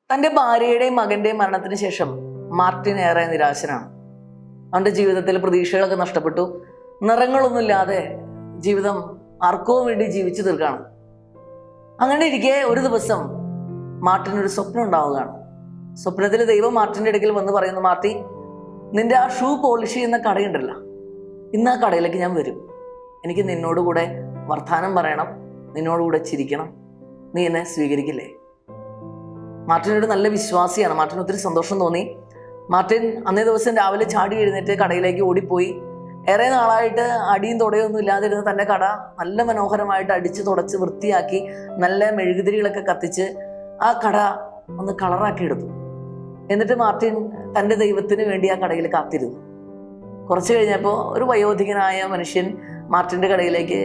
തൻ്റെ ഭാര്യയുടെയും മകന്റെയും മരണത്തിന് ശേഷം മാർട്ടിൻ ഏറെ നിരാശനാണ്. അവൻ്റെ ജീവിതത്തിൽ പ്രതീക്ഷകളൊക്കെ നഷ്ടപ്പെട്ടു. നിറങ്ങളൊന്നുമില്ലാതെ ജീവിതം ആർക്കോ വേണ്ടി ജീവിച്ചു തീർക്കുകയാണ്. അങ്ങനെ ഇരിക്കെ ഒരു ദിവസം മാർട്ടിനൊരു സ്വപ്നം ഉണ്ടാവുകയാണ്. സ്വപ്നത്തിൽ ദൈവം മാർട്ടിൻ്റെ അടുക്കൽ വന്ന് പറയുന്നു, മാർട്ടി, നിന്റെ ആ ഷൂ പോളിഷ് ചെയ്യുന്ന കടയുണ്ടല്ലോ, ഇന്ന് ആ കടയിലേക്ക് ഞാൻ വരും. എനിക്ക് നിന്നോടുകൂടെ വർത്താനം പറയണം, നിന്നോടുകൂടെ ചിരിക്കണം. നീ എന്നെ സ്വീകരിക്കില്ലേ? മാർട്ടിനൊരു നല്ല വിശ്വാസിയാണ്. മാർട്ടിന് ഒത്തിരി സന്തോഷം തോന്നി. മാർട്ടിൻ അന്നേ ദിവസം രാവിലെ ചാടി എഴുന്നേറ്റ് കടയിലേക്ക് ഓടിപ്പോയി. ഏറെ നാളായിട്ട് അടിയും തുടയൊന്നും ഇല്ലാതിരുന്ന തൻ്റെ കട നല്ല മനോഹരമായിട്ട് അടിച്ച് തുടച്ച് വൃത്തിയാക്കി നല്ല മെഴുകുതിരികളൊക്കെ കത്തിച്ച് ആ കട ഒന്ന് കളറാക്കി എടുത്തു. എന്നിട്ട് മാർട്ടിൻ തൻ്റെ ദൈവത്തിന് വേണ്ടി ആ കടയിൽ കാത്തിരുന്നു. കുറച്ച് കഴിഞ്ഞപ്പോൾ ഒരു വയോധികനായ മനുഷ്യൻ മാർട്ടിൻ്റെ കടയിലേക്ക്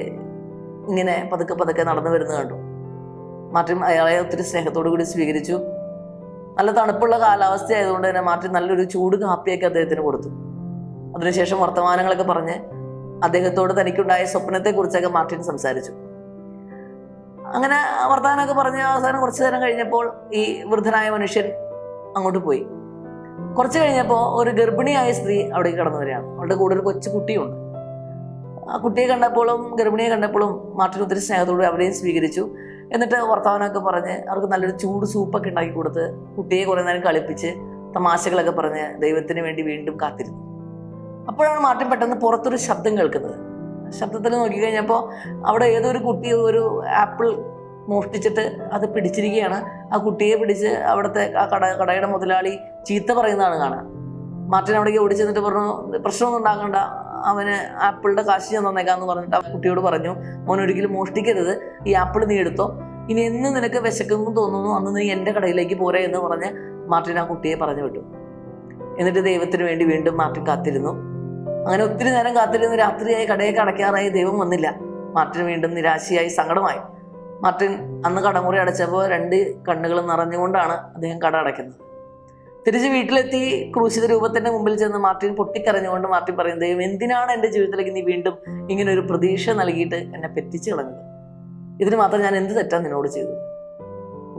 ഇങ്ങനെ പതുക്കെ പതുക്കെ നടന്നു വരുന്നത് കണ്ടു. മാർട്ടിൻ അയാളെ ഒത്തിരി സ്നേഹത്തോടു കൂടി സ്വീകരിച്ചു. നല്ല തണുപ്പുള്ള കാലാവസ്ഥ ആയതുകൊണ്ട് തന്നെ മാർട്ടിൻ നല്ലൊരു ചൂട് കാപ്പിയൊക്കെ അദ്ദേഹത്തിന് കൊടുത്തു. അതിനുശേഷം വർത്തമാനങ്ങളൊക്കെ പറഞ്ഞ് അദ്ദേഹത്തോട് തനിക്കുണ്ടായ സ്വപ്നത്തെക്കുറിച്ചൊക്കെ മാർട്ടിൻ സംസാരിച്ചു. അങ്ങനെ വർത്തമാനമൊക്കെ പറഞ്ഞ് അവസാനം കുറച്ചു നേരം കഴിഞ്ഞപ്പോൾ ഈ വൃദ്ധനായ മനുഷ്യൻ അങ്ങോട്ട് പോയി. കുറച്ച് കഴിഞ്ഞപ്പോൾ ഒരു ഗർഭിണിയായ സ്ത്രീ അവിടേക്ക് കടന്നു വരികയാണ്. അവളുടെ കൂടെ ഒരു കൊച്ചു കുട്ടിയുണ്ട്. ആ കുട്ടിയെ കണ്ടപ്പോഴും ഗർഭിണിയെ കണ്ടപ്പോഴും മാർട്ടിൻ ഒത്തിരി സ്നേഹത്തോടെ അവരെയും സ്വീകരിച്ചു. എന്നിട്ട് വർത്തമാനമൊക്കെ പറഞ്ഞ് അവർക്ക് നല്ലൊരു ചൂട് സൂപ്പൊക്കെ ഉണ്ടാക്കി കൊടുത്ത് കുട്ടിയെ കുറേ നേരം കളിപ്പിച്ച് തമാശകളൊക്കെ പറഞ്ഞ് ദൈവത്തിന് വേണ്ടി വീണ്ടും കാത്തിരുന്നു. അപ്പോഴാണ് മാർട്ടിൻ പെട്ടെന്ന് പുറത്തൊരു ശബ്ദം കേൾക്കുന്നത്. ശബ്ദത്തിൽ നോക്കിക്കഴിഞ്ഞപ്പോൾ അവിടെ ഏതൊരു കുട്ടി ഒരു ആപ്പിൾ മോഷ്ടിച്ചിട്ട് അത് പിടിച്ചിരിക്കുകയാണ്. ആ കുട്ടിയെ പിടിച്ച് അവിടുത്തെ ആ കടയുടെ മുതലാളി ചീത്ത പറയുന്നതാണ് കാണാൻ. മാർട്ടിൻ അവിടേക്ക് ഓടി ചെന്നിട്ട് പറഞ്ഞു, പ്രശ്നമൊന്നും ഉണ്ടാകണ്ട, അവന് ആപ്പിളിൻ്റെ കാശ് ഞാൻ തന്നേക്കാന്ന് പറഞ്ഞിട്ട് ആ കുട്ടിയോട് പറഞ്ഞു, മോനൊരിക്കലും മോഷ്ടിക്കരുത്, ഈ ആപ്പിൾ നീ എടുത്തോ, ഇനി എന്ന് നിനക്ക് വിശക്കുന്നു തോന്നുന്നു അന്ന് നീ എൻ്റെ കടയിലേക്ക് പോരെ എന്ന് പറഞ്ഞ് മാർട്ടിൻ ആ കുട്ടിയെ പറഞ്ഞു വിട്ടു. എന്നിട്ട് ദൈവത്തിന് വേണ്ടി വീണ്ടും മാർട്ടിൻ കാത്തിരുന്നു. അങ്ങനെ ഒത്തിരി നേരം കാത്തിരുന്നു. രാത്രിയായി, കടയൊക്കെ അടയ്ക്കാറായി, ദൈവം വന്നില്ല. മാർട്ടിൻ വീണ്ടും നിരാശയായി, സങ്കടമായി. മാർട്ടിൻ അന്ന് കടമുറി അടച്ചപ്പോൾ 2 കണ്ണുകൾ നിറഞ്ഞുകൊണ്ടാണ് അദ്ദേഹം കട അടയ്ക്കുന്നത്. തിരിച്ച് വീട്ടിലെത്തി ക്രൂശിത രൂപത്തിന്റെ മുമ്പിൽ ചെന്ന് മാർട്ടിൻ പൊട്ടിക്കരഞ്ഞുകൊണ്ട് മാർട്ടിൻ പറയും, ദൈവം എന്തിനാണ് എൻ്റെ ജീവിതത്തിലേക്ക് നീ വീണ്ടും ഇങ്ങനെ ഒരു പ്രതീക്ഷ നൽകിയിട്ട് എന്നെ പെറ്റിച്ച് കളഞ്ഞത്? ഇതിന് മാത്രം ഞാൻ എന്ത് തെറ്റാണ് നിന്നോട് ചെയ്തത്?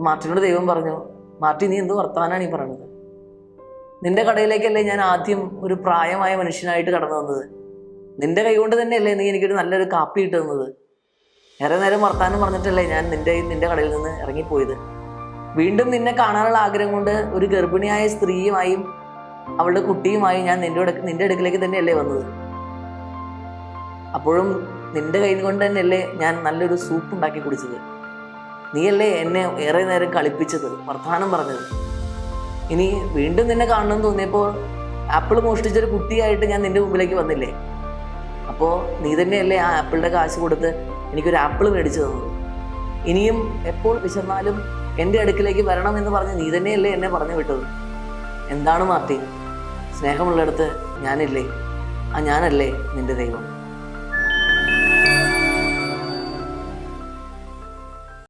മാർട്ടിനോട് ദൈവം പറഞ്ഞു, മാർട്ടിൻ, നീ എന്ത് വർത്തമാനാണ് ഈ പറയണത്? നിന്റെ കടയിലേക്കല്ലേ ഞാൻ ആദ്യം ഒരു പ്രായമായ മനുഷ്യനായിട്ട് കടന്നു വന്നത്? നിന്റെ കൈ കൊണ്ട് തന്നെയല്ലേ നീ എനിക്കൊരു നല്ലൊരു കാപ്പി ഇട്ട് തന്നത്? ഏറെ നേരം വർത്താനം പറഞ്ഞിട്ടല്ലേ ഞാൻ നിന്റെ കടയിൽ നിന്ന് ഇറങ്ങിപ്പോയത്? വീണ്ടും നിന്നെ കാണാനുള്ള ആഗ്രഹം കൊണ്ട് ഒരു ഗർഭിണിയായ സ്ത്രീയുമായും അവളുടെ കുട്ടിയുമായും ഞാൻ നിന്റെ അടുക്കിലേക്ക് തന്നെയല്ലേ വന്നത്? അപ്പോഴും നിന്റെ കൈ കൊണ്ട് തന്നെയല്ലേ ഞാൻ നല്ലൊരു സൂപ്പ് ഉണ്ടാക്കി കുടിച്ചത്? നീയല്ലേ എന്നെ ഏറെ നേരം കളിപ്പിച്ചത്, വർത്തമാനം പറഞ്ഞത്? ഇനി വീണ്ടും നിന്നെ കാണണമെന്ന് തോന്നിയപ്പോൾ ആപ്പിൾ മോഷ്ടിച്ചൊരു കുട്ടിയായിട്ട് ഞാൻ നിന്റെ മുമ്പിലേക്ക് വന്നില്ലേ? അപ്പോൾ നീ തന്നെയല്ലേ ആ ആപ്പിളിൻ്റെ കാശ് കൊടുത്ത് എനിക്കൊരു ആപ്പിൾ മേടിച്ചു തന്നത്? ഇനിയും എപ്പോൾ വിശന്നാലും എൻ്റെ അടുക്കിലേക്ക് വരണം എന്ന് പറഞ്ഞ് നീ തന്നെയല്ലേ എന്നെ പറഞ്ഞു വിട്ടത്? എന്താണ് മാർട്ടിൻ, സ്നേഹമുള്ളിടത്ത് ഞാനില്ലേ? ആ ഞാനല്ലേ നിന്റെ ദൈവം?